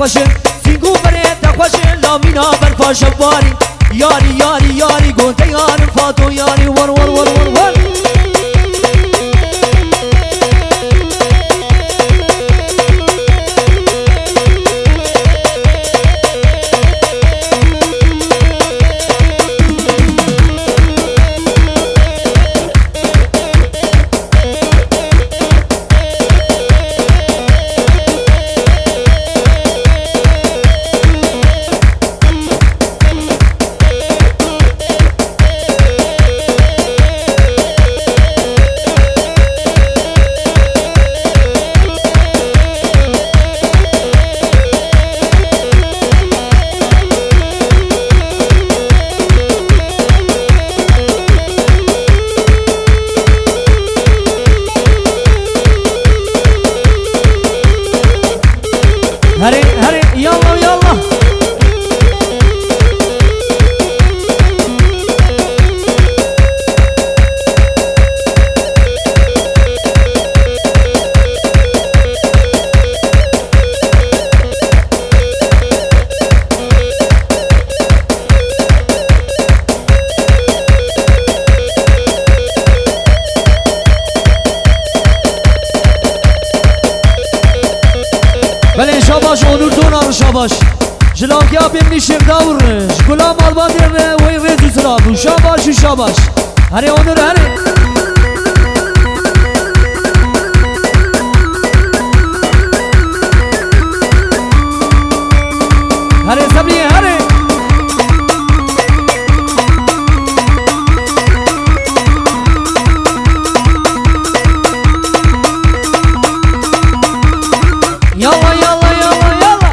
خوشه سینگو بره تخوشه لامینا برفاش باری یاری یاری یاری گنده یاری فاتو یاری ور ور ور ور ور هري هري يلا يلا بله شاباش اونور دونار شاباش جلاکی بینی شمداور گلام آلبادر وی وی سرابو شاباش شاباش هری اونور هری هری صبری هری يلا يلا يلا يلا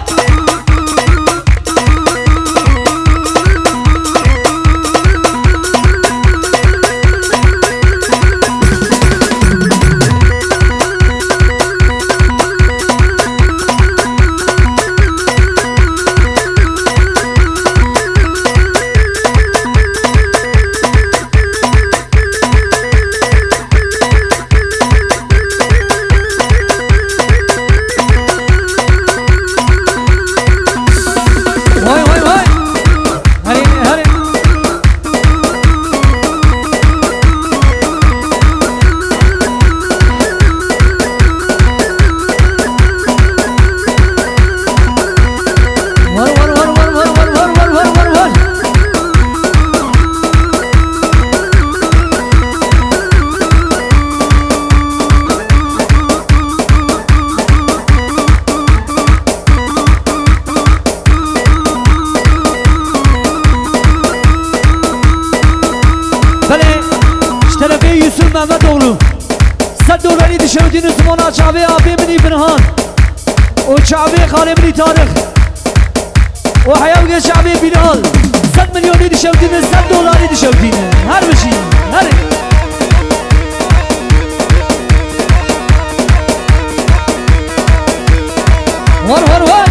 محمد اغلو $100 دشودین زمانا چاوه آبی منی بنهان و چاوه خاله منی تاریخ و حیاوه چاوه بینال 100 میلیون دشودین $100 دشودین هر بشی هر ور ور ور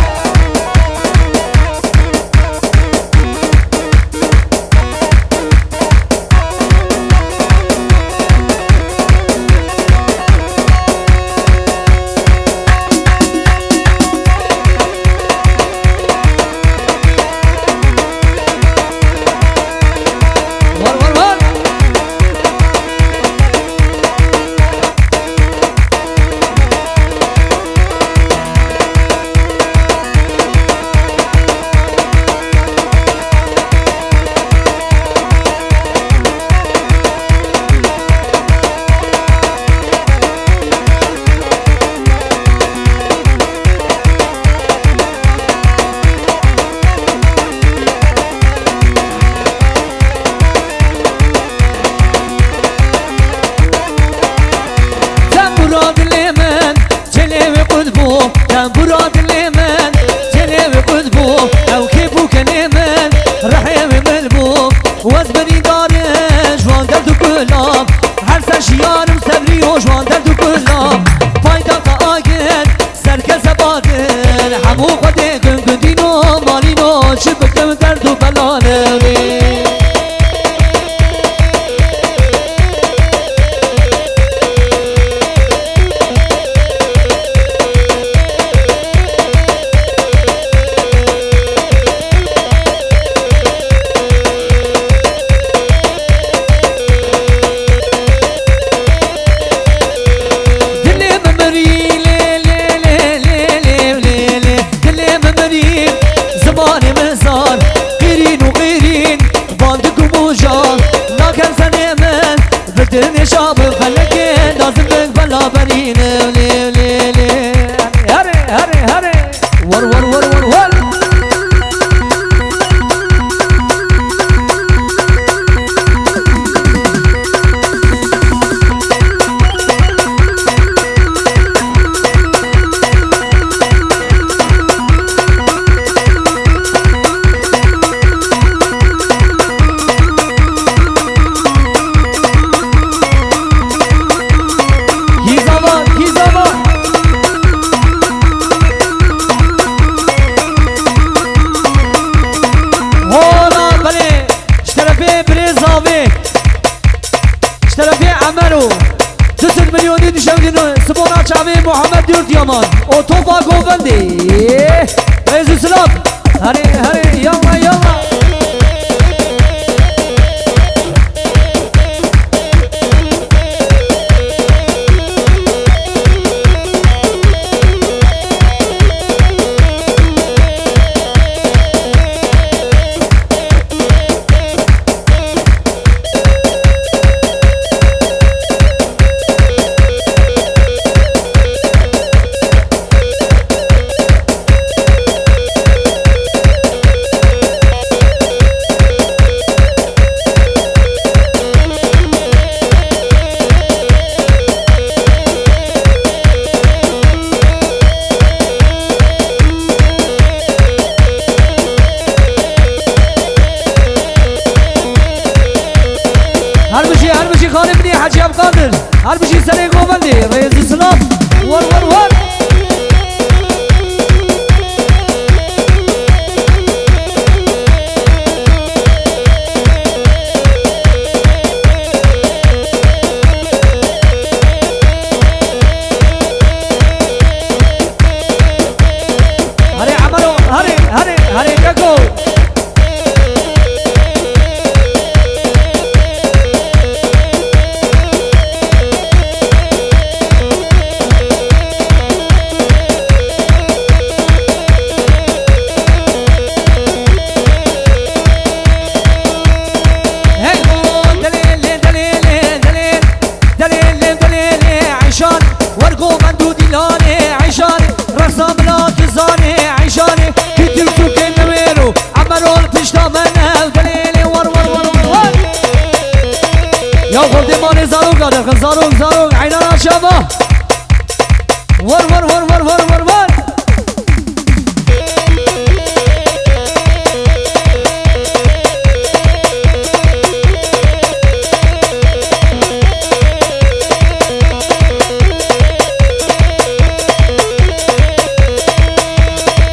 بینم لی لی لی هره هره هره ور ور ور ور ور محمد ديرت يمان اوتوبا جوفندي رئيس السلام هري هري يلا يلا هربشي خالد بني حجي ابو قادر هربشي سري جوفندي رئيس السلام ور ور ور هري عملوا هري هري هري كاكو زاروق زاروق عيننا شابه ور ور ور ور ور ور ور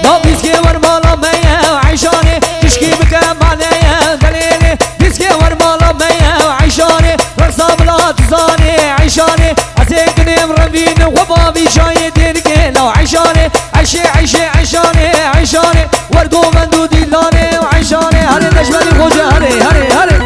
لا بيسكي ور بالا ميا وعيشاني تشكي بكام عليا دليلي بيسكي ور بالا ميا وعيشاني رقصة بلا تزاني عيشاني أتيقني مربين وبابي جاي ديركي لو عيشاني عيشي عيشي عيشاني عيشاني ورقو مندو ديلاني وعيشاني هري نجمني خوجة هري هري هري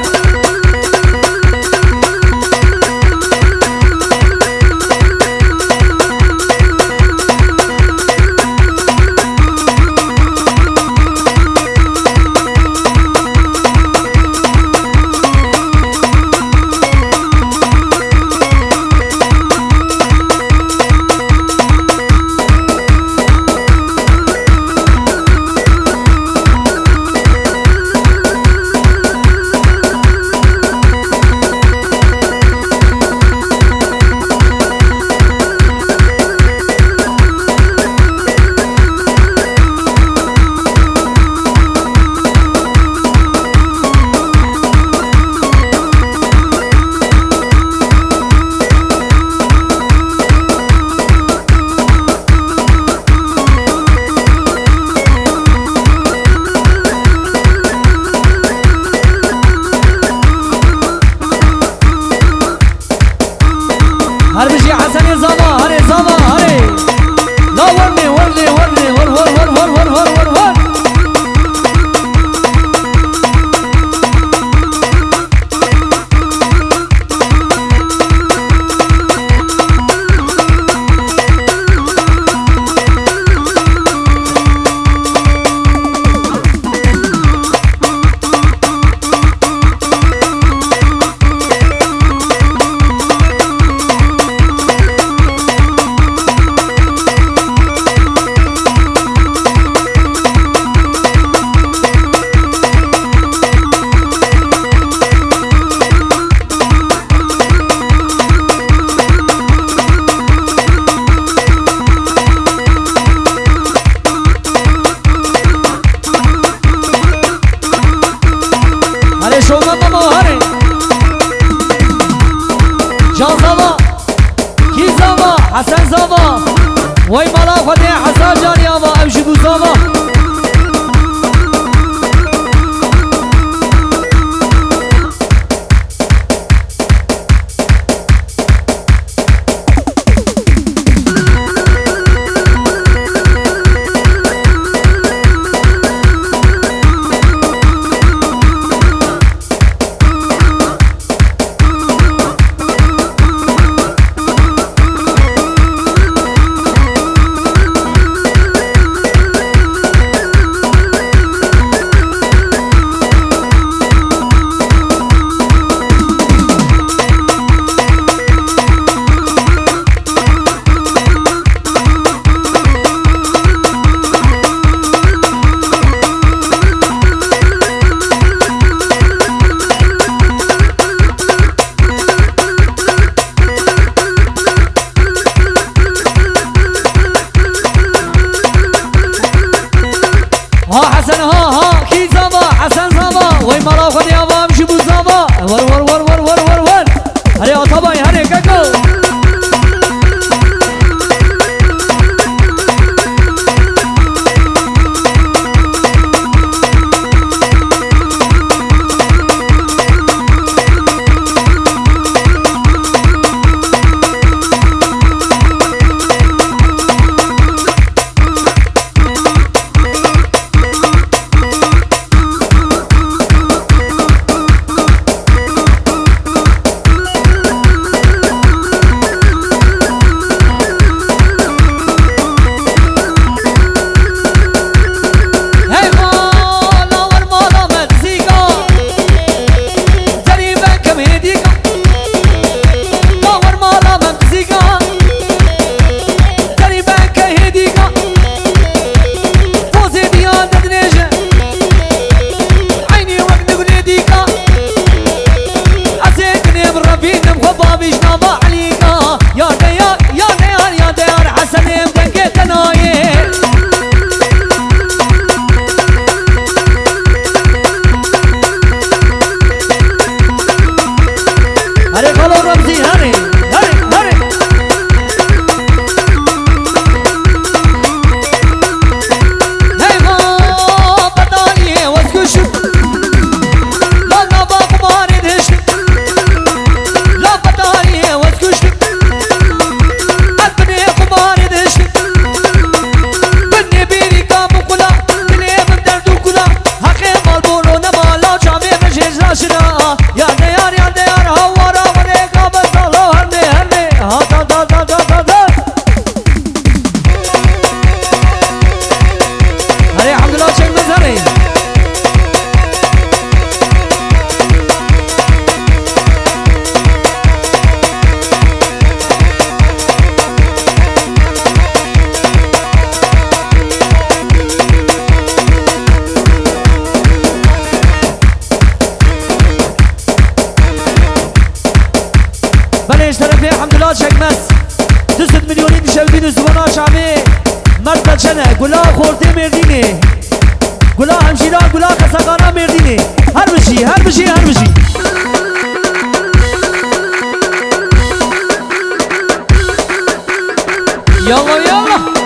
زاما گلا خورده مردینه گلا همشیرا گلا قسقانا مردینه هر بشی هر بشی هر بشی یالا یالا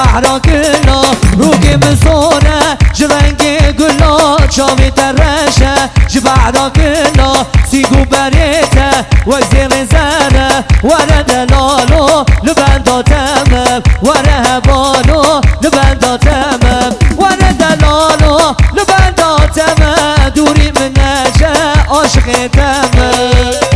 بحرا كلا روكي من صونة جرنگي قلا شامي ترشة جبحرا كلا سيقو بريته وزير زانه ورا دلالو لبندا تمام ورا هبالو لبندا تمام ورا دلالو لبندا تمام دوري من نجا عاشق تمام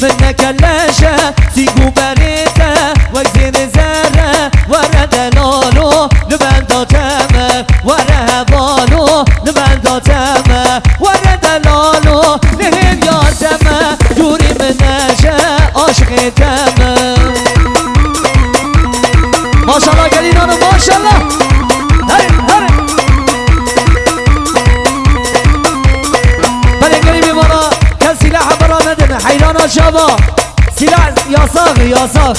منك اللاشة سيقو بريته وزين زارة ورا دلالو لبندا تمام ورا هبالو لبندا تمام ورا دلالو لهم يا تمام دوري من نجا عاشق تمام ما شاء الله قليلانو ما شاء الله هري هري بلي قريبي مرا كان سلاح برا مدن حيران شباب سلاح يا صاغ يا صاغ